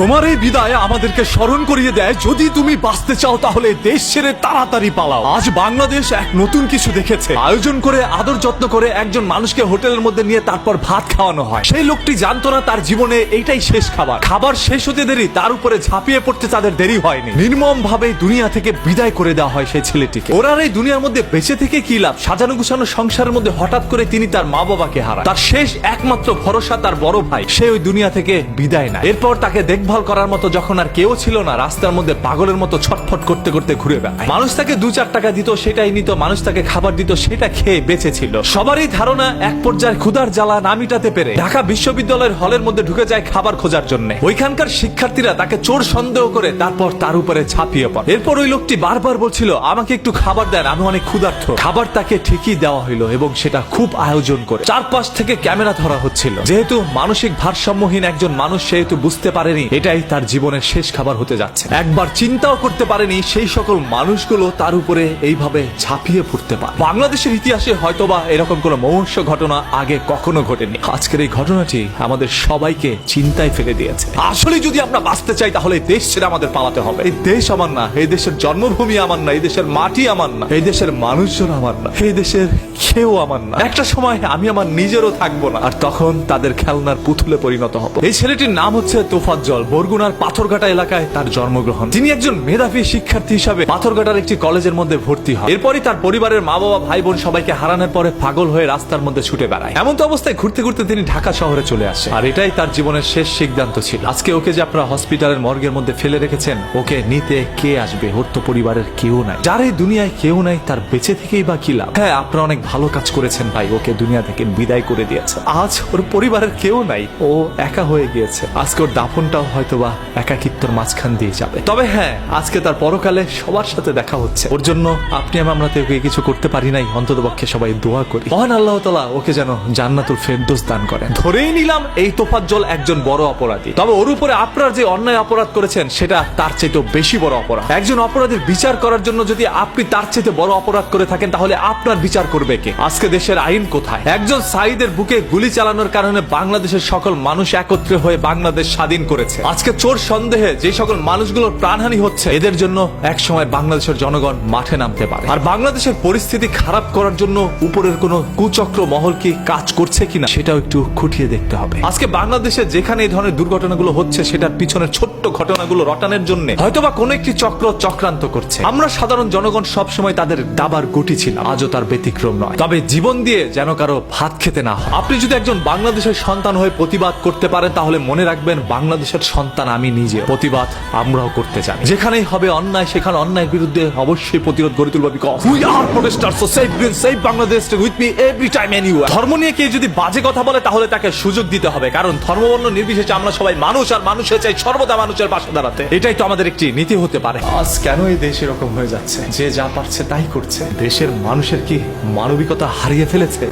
তোমার এই বিদায় আমাদেরকে স্মরণ করিয়ে দেয়, যদি তুমি বাঁচতে চাও তাহলে দেশ ছেড়ে তাড়াতাড়ি পালাও। আজ বাংলাদেশ এক নতুন কিছু দেখেছে। আয়োজন করে আদর যত্ন করে একজন মানুষকে হোটেলের মধ্যে নিয়ে তারপর ভাত খাওয়ানো হয়। সেই লোকটি জানতো না তার জীবনে এইটাই শেষ খাবার। খাবার শেষ হতে দেরি, তার উপরে ঝাঁপিয়ে পড়তে তাদের দেরি হয়নি। নির্মম ভাবে দুনিয়া থেকে বিদায় করে দেওয়া হয় সেই ছেলেটিকে। ওরা এই দুনিয়ার মধ্যে বেঁচে থেকে কি লাভ? সাজানো গুছানো সংসারের মধ্যে হঠাৎ করে তিনি তার মা বাবাকে হারায়। তার শেষ একমাত্র ভরসা তার বড় ভাই, সে ওই দুনিয়া থেকে বিদায় নেয়। এরপর তাকে দেখভাল করার মতো যখন আর কেউ ছিল না, রাস্তার মধ্যে পাগলের মতো ছটফট করতে করতে ঘুরে বেড়ায়। মানুষ তাকে 2-4 টাকা দিত, সেটাই নিত। মানুষ তাকে খাবার দিত, সেটা খেয়ে বেঁচে ছিল। সবারই ধারণা এক পর্যায়ে ক্ষুধার জ্বালা না মিটাতে পেরে ঢাকা বিশ্ববিদ্যালয়ের হলের মধ্যে ঢুকে যায় খাবার খোঁজার জন্য। ওইখানকার শিক্ষার্থীরা তাকে চোর সন্দেহ করে তারপর তার উপরে ঝাঁপিয়ে পড়ে। এরপর ওই লোকটি বারবার বলছিল, আমাকে একটু খাবার দেন, আমি অনেক ক্ষুধার্ত। খাবার তাকে ঠিকই দেওয়া হইলো এবং সেটা খুব আয়োজন করে। চারপাশ থেকে ক্যামেরা ধরা হচ্ছিল। যেহেতু মানসিক ভারসাম্যহীন একজন মানুষ, সেহেতু বুঝতে পারেনি এটাই তার জীবনের শেষ খাবার হতে যাচ্ছে। একবার চিন্তাও করতে পারেনি সেই সকল মানুষগুলো তার উপরে এইভাবে ঝাঁপিয়ে পড়তে পারে। বাংলাদেশের ইতিহাসে হয়তোবা এরকম কোনো মহর্ষ ঘটনা আগে কখনো ঘটেনি। আজকের এই ঘটনাটি আমাদের সবাইকে চিন্তায় ফেলে দিয়েছে। আসলে যদি আমরা বাঁচতে চাই তাহলে দেশ ছেড়ে আমাদের পালাতে হবে। এই দেশ আমার না, এই দেশের জন্মভূমি আমার না, এই দেশের মাটি আমার না, এই দেশের মানুষজন আমার না, এই দেশের কেউ আমার না। একটা সময় আমি আমার নিজেরও থাকবো না, আর তখন তাদের খেলনার পুতুলে পরিণত হব। এই ছেলেটির নাম হচ্ছে তোফাজ্জল। বরগুনার পাথরঘাটা এলাকায় তার জন্মগ্রহণ। তিনি একজন মেধাবী শিক্ষার্থী হিসাবে পাথরঘাটার একটি কলেজের মধ্যে ভর্তি হয়। এরপরই তার পরিবারের মা বাবা ভাই বোন সবাইকে হারানোর পরে পাগল হয়ে রাস্তার মধ্যে ছুটে বেড়ায়। এমন তো অবস্থায় ঘুরতে ঘুরতে তিনি ঢাকা শহরে চলে আসে, আর এটাই তার জীবনের শেষ সিদ্ধান্ত ছিল। আজকে ওকে যে আপনারা হসপিটালের মর্গের মধ্যে ফেলে রেখেছেন, ওকে নিতে কে আসবে? ওর তো পরিবারের কেউ নাই। যার এই দুনিয়ায় কেউ নাই, তার বেঁচে থেকেই বা কি লাভ? হ্যাঁ, আপনারা অনেক ভালো কাজ করেছেন ভাই, ওকে দুনিয়া থেকে বিদায় করে দিয়েছে। আজ ওর পরিবারের কেউ নাই, ও একা হয়ে গিয়েছে। আজকে ওর দাফনটাও হয়তোবা একাকিত্বর মাঝখান দিয়ে যাবে। তবে হ্যাঁ, আজকে তার পরকালে সবার সাথে দেখা হচ্ছে। ওর জন্য আপনি আমরা তো ওকে কিছু করতে পারি নাই, অন্তত পক্ষে সবাই দোয়া করি মহান আল্লাহ তাআলা ওকে যেন জান্নাতুল ফেরদৌস দান করেন। ধরেই নিলাম এই তোফাজ্জল একজন বড় অপরাধী, তবে ওর উপরে আপনার যে অন্যায় অপরাধ করেছেন সেটা তার চাইতেও বেশি বড় অপরাধ। একজন অপরাধীর বিচার করার জন্য যদি আপনি তার চাইতে বড় অপরাধ করে থাকেন, তাহলে আপনার বিচার করবে কে? আজকে দেশের আইন কোথায়? একজন সাঈদের বুকে গুলি চালানোর কারণে বাংলাদেশের সকল মানুষ একত্রে হয়ে বাংলাদেশ স্বাধীন করেছে। আজকে চোর সন্দেহে যে সকল মানুষগুলোর প্রাণহানি হচ্ছে, এদের জন্য এক সময় বাংলাদেশের জনগণ মাঠে নামতে পারে। আর বাংলাদেশের পরিস্থিতি খারাপ করার জন্য উপরের কোনো কুচক্র মহল কি কাজ করছে কিনা সেটাও একটু খুঁটিয়ে দেখতে হবে। আজকে বাংলাদেশে যেখানে এই ধরনের দুর্ঘটনাগুলো হচ্ছে, সেটার পিছনে ছোট্ট ঘটনাগুলো রটানোর জন্য হয়তোবা কোনো একটি চক্র চক্রান্ত করছে। আমরা সাধারণ জনগণ সব সময় তাদের দাবার গুটি ছিলাম, আজও তার ব্যতিক্রম নয়। তবে জীবন দিয়ে যেন কারো ভাত খেতে না হয়। আপনি যদি একজন বাংলাদেশের সন্তান হয়ে প্রতিবাদ করতে পারেন, তাহলে মনে রাখবেন বাংলাদেশের সন্তান আমি নিজে। প্রতিবাদ আমরাও করতে জানি। যেখানেই হবে অন্যায়, সেখানে অন্যায়ের বিরুদ্ধে অবশ্যই প্রতিরোধ গড়ে তুলব। Because we are protesters, so save green, save Bangladesh with me every time anywhere. ধর্ম নিয়ে কেউ যদি বাজে কথা বলে, তাহলে তাকে সুযোগ দিতে হবে, কারণ ধর্মবর্ণ নির্বিশেষে আমরা সবাই মানুষ, আর মানুষের চাই সর্বদা মানুষের পাশে দাঁড়াতে। এটাই তো আমাদের একটি নীতি হতে পারে। আজ কেন এই দেশ এরকম হয়ে যাচ্ছে? যে যা পারছে তাই করছে। দেশের মানুষের কি মানবিকতা হারিয়ে ফেলেছে?